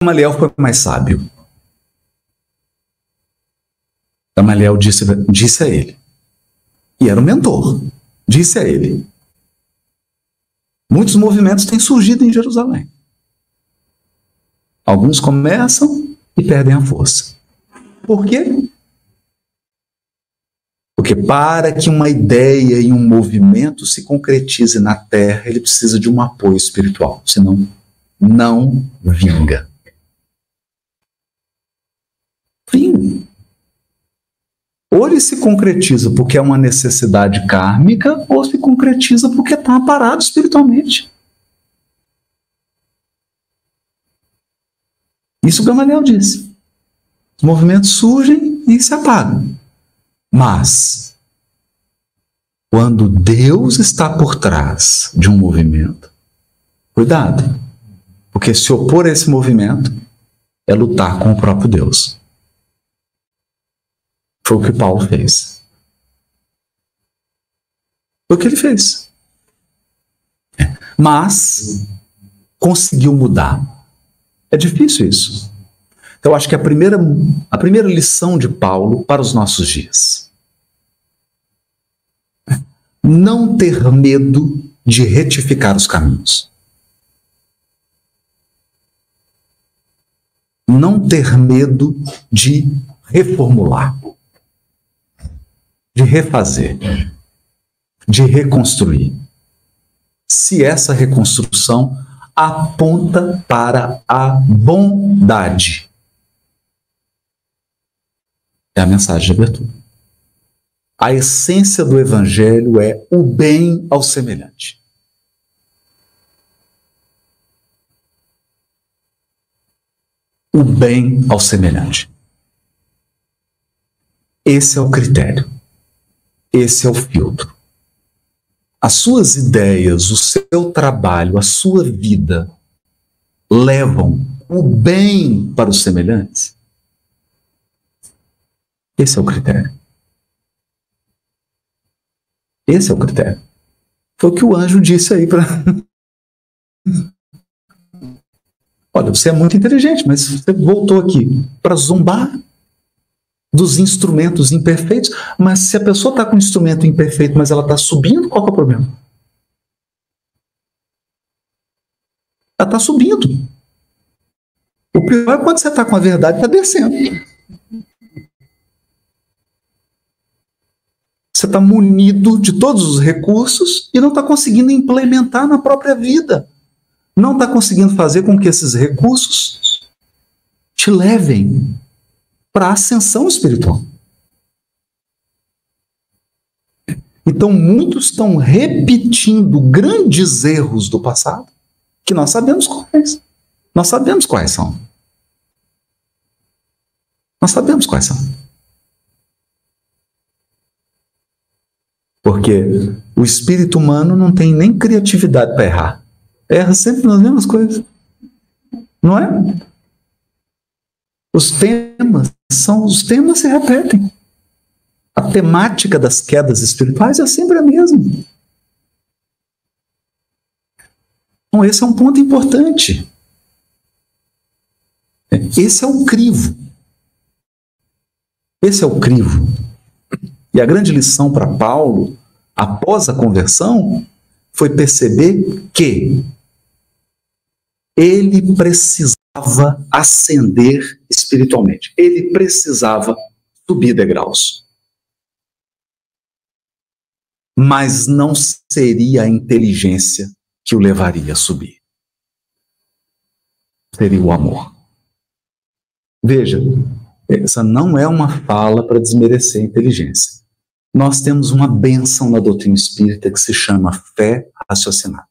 Gamaliel foi mais sábio. Gamaliel disse a ele, e era o mentor, disse a ele: muitos movimentos têm surgido em Jerusalém. Alguns começam e perdem a força. Por quê? Porque para que uma ideia e um movimento se concretize na terra, ele precisa de um apoio espiritual, senão não vinga. Fim. Ou ele se concretiza porque é uma necessidade kármica, ou se concretiza porque está parado espiritualmente. Isso Gamaliel disse. Os movimentos surgem e se apagam. Mas, quando Deus está por trás de um movimento, cuidado, porque se opor a esse movimento é lutar com o próprio Deus. Foi o que Paulo fez. Foi o que ele fez. Mas conseguiu mudar. É difícil isso. Então, acho que a primeira lição de Paulo para os nossos dias: não ter medo de retificar os caminhos. Não ter medo de reformular, de refazer, de reconstruir. Se essa reconstrução aponta para a bondade. É a mensagem de abertura. A essência do Evangelho é o bem ao semelhante. O bem ao semelhante. Esse é o critério. Esse é o filtro. As suas ideias, o seu trabalho, a sua vida levam o bem para os semelhantes? Esse é o critério. Esse é o critério. Foi o que o anjo disse aí para... Olha, você é muito inteligente, mas você voltou aqui para zombar dos instrumentos imperfeitos. Mas se a pessoa está com um instrumento imperfeito, mas ela está subindo, qual que é o problema? Ela está subindo. O pior é quando você está com a verdade e está descendo. Você está munido de todos os recursos e não está conseguindo implementar na própria vida. Não está conseguindo fazer com que esses recursos te levem para a ascensão espiritual. Então, muitos estão repetindo grandes erros do passado que nós sabemos quais. Nós sabemos quais são. Nós sabemos quais são. Porque o espírito humano não tem nem criatividade para errar. Erra sempre nas mesmas coisas. Não é? Os temas se repetem. A temática das quedas espirituais é sempre a mesma. Então, esse é um ponto importante. Esse é o crivo. Esse é o crivo. E a grande lição para Paulo, após a conversão, foi perceber que ele precisava ascender espiritualmente. Ele precisava subir degraus. Mas não seria a inteligência que o levaria a subir. Seria o amor. Veja, essa não é uma fala para desmerecer a inteligência. Nós temos uma bênção na doutrina espírita que se chama fé raciocinada.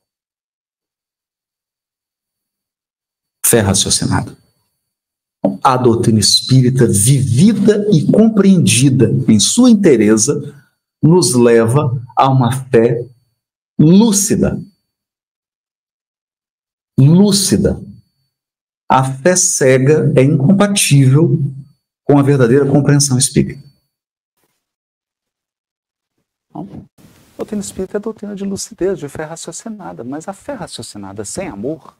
Fé raciocinada. A doutrina espírita, vivida e compreendida em sua inteireza, nos leva a uma fé lúcida. Lúcida. A fé cega é incompatível com a verdadeira compreensão espírita. A doutrina espírita é a doutrina de lucidez, de fé raciocinada, mas a fé raciocinada sem amor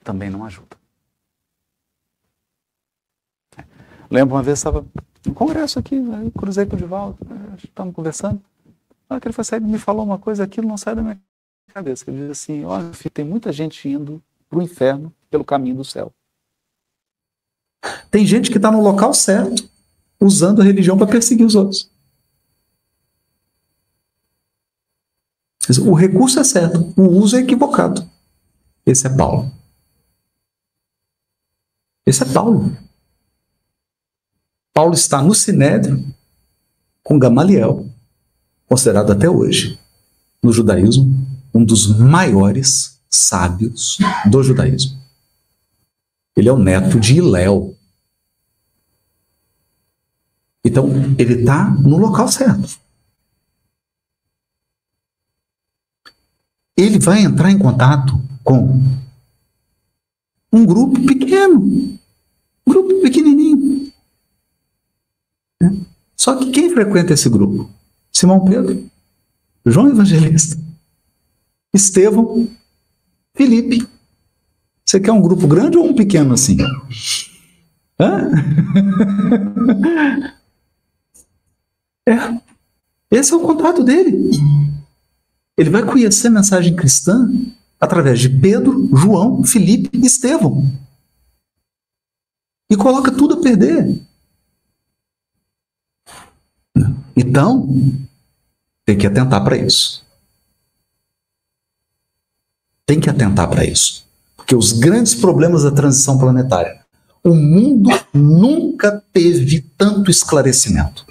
também não ajuda. Lembro uma vez, estava no congresso aqui, aí cruzei com o Divaldo, estávamos conversando, na hora que ele foi sair, me falou uma coisa, aquilo não sai da minha cabeça. Ele diz assim: olha, filho, tem muita gente indo para o inferno pelo caminho do céu. Tem gente que está no local certo, usando a religião para perseguir os outros. O recurso é certo, o uso é equivocado. Esse é Paulo. Esse é Paulo. Paulo está no Sinédrio com Gamaliel, considerado até hoje, no judaísmo, um dos maiores sábios do judaísmo. Ele é o neto de Hilel. Então, ele está no local certo. Ele vai entrar em contato com um grupo pequeno, um grupo pequenininho. Só que quem frequenta esse grupo? Simão Pedro, João Evangelista, Estevão, Filipe. Você quer um grupo grande ou um pequeno assim? Hã? Esse é o contato dele. Ele vai conhecer a mensagem cristã através de Pedro, João, Filipe e Estevão. E coloca tudo a perder. Então, tem que atentar para isso. Tem que atentar para isso. Porque os grandes problemas da transição planetária, o mundo nunca teve tanto esclarecimento.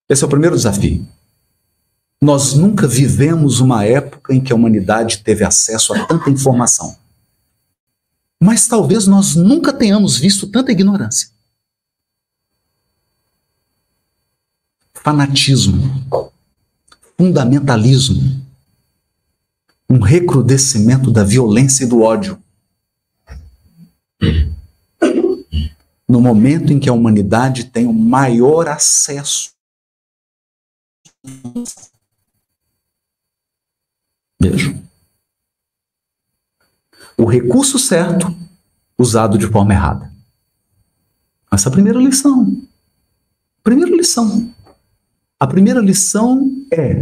Esse é o primeiro desafio. Nós nunca vivemos uma época em que a humanidade teve acesso a tanta informação. Mas talvez nós nunca tenhamos visto tanta ignorância. Fanatismo, fundamentalismo, um recrudescimento da violência e do ódio. No momento em que a humanidade tem o maior acesso. Veja. O recurso certo usado de forma errada. Essa é a primeira lição. A primeira lição é: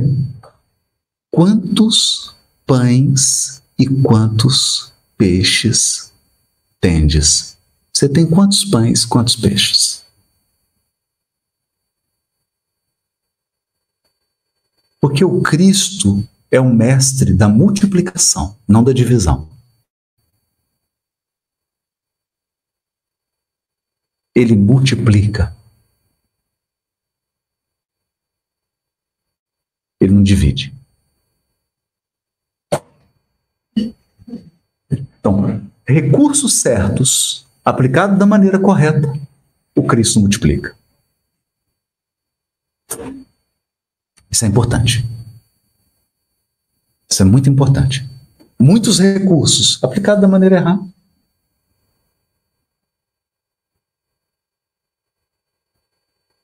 quantos pães e quantos peixes tendes? Você tem quantos pães, quantos peixes? Porque o Cristo é o mestre da multiplicação, não da divisão. Ele multiplica. Ele não divide. Então, recursos certos, aplicados da maneira correta, o Cristo multiplica. Isso é importante. Isso é muito importante. Muitos recursos aplicados da maneira errada.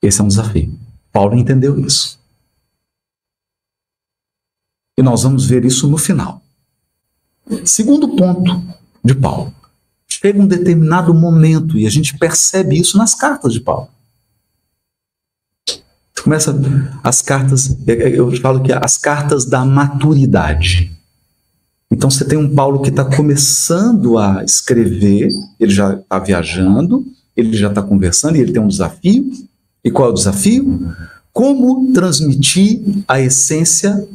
Esse é um desafio. Paulo entendeu isso. E nós vamos ver isso no final. Segundo ponto de Paulo. Chega um determinado momento, e a gente percebe isso nas cartas de Paulo. Começa as cartas, eu falo que as cartas da maturidade. Então você tem um Paulo que está começando a escrever, ele já está viajando, ele já está conversando, e ele tem um desafio. E qual é o desafio? Como transmitir a essência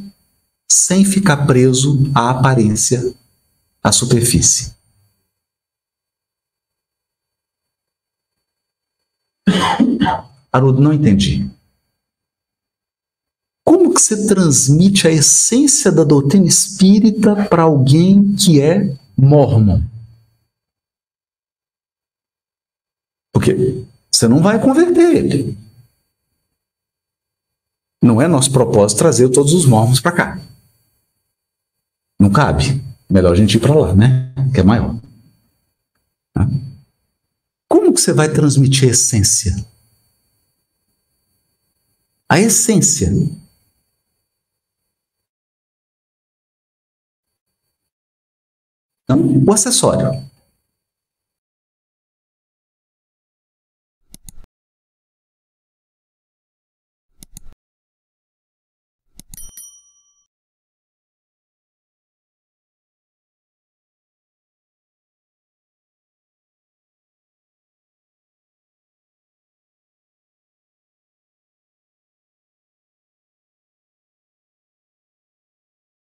sem ficar preso à aparência, à superfície. Haroldo, não entendi. Como que você transmite a essência da doutrina espírita para alguém que é mórmon? Porque você não vai converter ele. Não é nosso propósito trazer todos os mórmons para cá. Não cabe. Melhor a gente ir para lá, né? Que é maior. Como que você vai transmitir a essência? A essência. Então, o acessório.